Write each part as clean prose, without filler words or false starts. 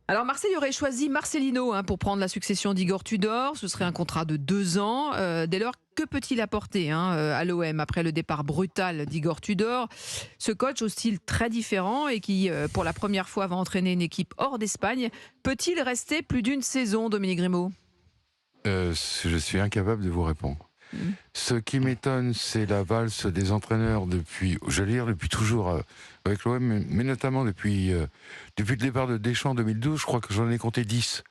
Alors Marseille aurait choisi Marcelino pour prendre la succession d'Igor Tudor. Ce serait un contrat de 2 ans. Dès lors, que peut-il apporter à l'OM après le départ brutal d'Igor Tudor? Ce coach au style très différent et qui, pour la première fois, va entraîner une équipe hors d'Espagne. Peut-il rester plus d'une saison, Dominique Grimaud? Je suis incapable de vous répondre. Ce qui m'étonne, c'est la valse des entraîneurs depuis toujours avec l'OM, mais notamment depuis le départ de Deschamps en 2012. Je crois que j'en ai compté 10.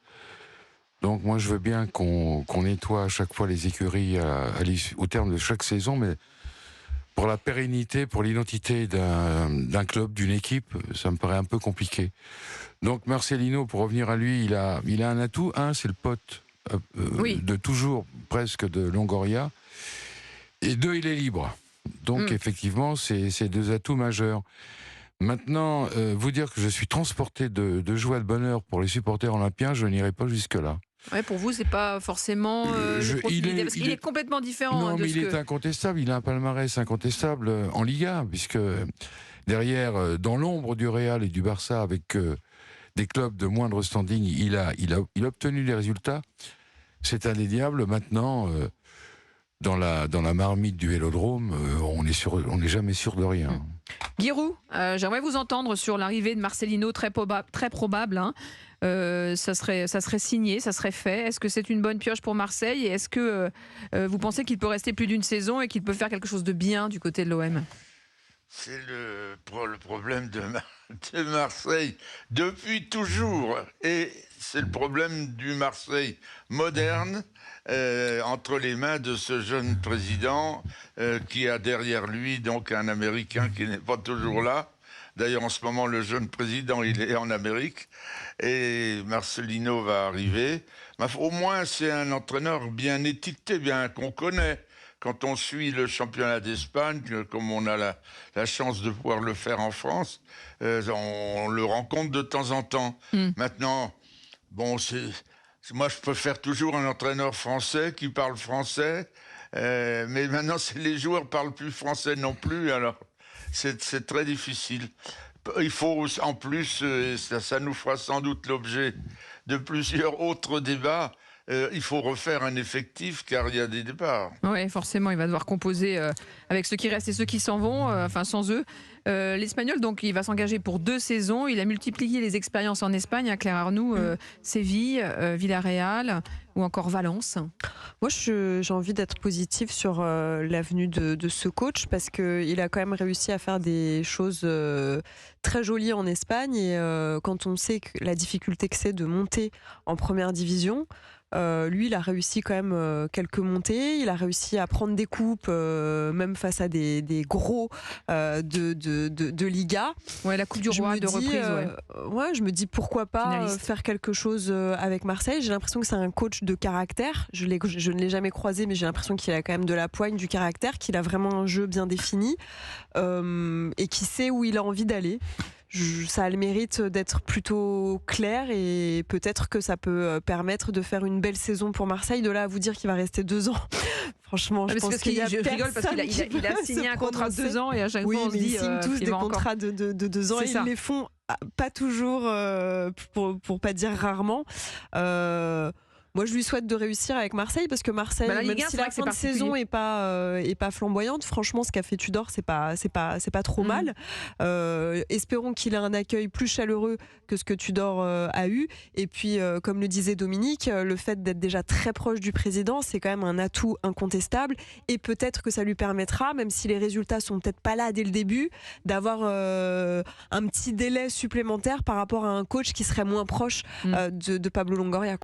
Donc moi, je veux bien qu'on nettoie à chaque fois les écuries au terme de chaque saison, mais pour la pérennité, pour l'identité d'un club, d'une équipe, ça me paraît un peu compliqué. Donc Marcelino, pour revenir à lui, il a un atout. Un, c'est le pote Oui. de toujours, presque, de Longoria. Et 2, il est libre. Donc effectivement, c'est 2 atouts majeurs. Maintenant, vous dire que je suis transporté de joie, de bonheur pour les supporters olympiens, je n'irai pas jusque-là. Ouais, pour vous, c'est pas forcément le profil idéal, parce qu'il est complètement différent. Non, mais il est incontestable. Il a un palmarès incontestable en Liga, puisque derrière, dans l'ombre du Real et du Barça, avec des clubs de moindre standing, il a obtenu des résultats. C'est indéniable. Maintenant, dans la marmite du Vélodrome, on n'est jamais sûr de rien. Giroud, j'aimerais vous entendre sur l'arrivée de Marcelino, très probable. Ça serait signé, ça serait fait. Est-ce que c'est une bonne pioche pour Marseille? Et est-ce que vous pensez qu'il peut rester plus d'une saison et qu'il peut faire quelque chose de bien du côté de l'OM? C'est le problème de Marseille depuis toujours. Et c'est le problème du Marseille moderne entre les mains de ce jeune président qui a derrière lui donc un Américain qui n'est pas toujours là. D'ailleurs, en ce moment, le jeune président, il est en Amérique. Et Marcelino va arriver. Au moins, c'est un entraîneur bien étiqueté, bien qu'on connaît. Quand on suit le championnat d'Espagne, comme on a la chance de pouvoir le faire en France, on le rencontre de temps en temps. Maintenant, bon, moi, je préfère toujours un entraîneur français qui parle français. Mais maintenant, les joueurs ne parlent plus français non plus. Alors, c'est très difficile. Il faut, en plus, ça nous fera sans doute l'objet de plusieurs autres débats. Il faut refaire un effectif car il y a des départs. Oui, forcément, il va devoir composer avec ceux qui restent et ceux qui s'en vont, sans eux. L'Espagnol, donc, il va s'engager pour 2 saisons. Il a multiplié les expériences en Espagne, Claire Arnoux, Séville, Villarreal ou encore Valence. Moi, j'ai envie d'être positive sur l'avenue de ce coach parce qu'il a quand même réussi à faire des choses très jolies en Espagne. Et quand on sait que la difficulté que c'est de monter en première division, lui, il a réussi quand même quelques montées. Il a réussi à prendre des coupes, même face à des gros de Liga. Ouais, la Coupe du Roi de reprise. Ouais, je me dis pourquoi pas faire quelque chose avec Marseille. J'ai l'impression que c'est un coach de caractère. Je ne l'ai jamais croisé, mais j'ai l'impression qu'il a quand même de la poigne, du caractère, qu'il a vraiment un jeu bien défini et qui sait où il a envie d'aller. Ça a le mérite d'être plutôt clair et peut-être que ça peut permettre de faire une belle saison pour Marseille. De là à vous dire qu'il va rester 2 ans, franchement, je pense qu'il y a je rigole parce qu'il a signé un contrat de 2 ans et à chaque fois on se dit ils signent tous des contrats de 2 ans et ils les font pas toujours, pour pas dire rarement. Moi, je lui souhaite de réussir avec Marseille parce que Marseille, même si la fin de saison est pas flamboyante, franchement, ce qu'a fait Tudor, c'est pas trop mal. Espérons qu'il ait un accueil plus chaleureux que ce que Tudor a eu. Et puis, comme le disait Dominique, le fait d'être déjà très proche du président, c'est quand même un atout incontestable. Et peut-être que ça lui permettra, même si les résultats sont peut-être pas là dès le début, d'avoir un petit délai supplémentaire par rapport à un coach qui serait moins proche de Pablo Longoria.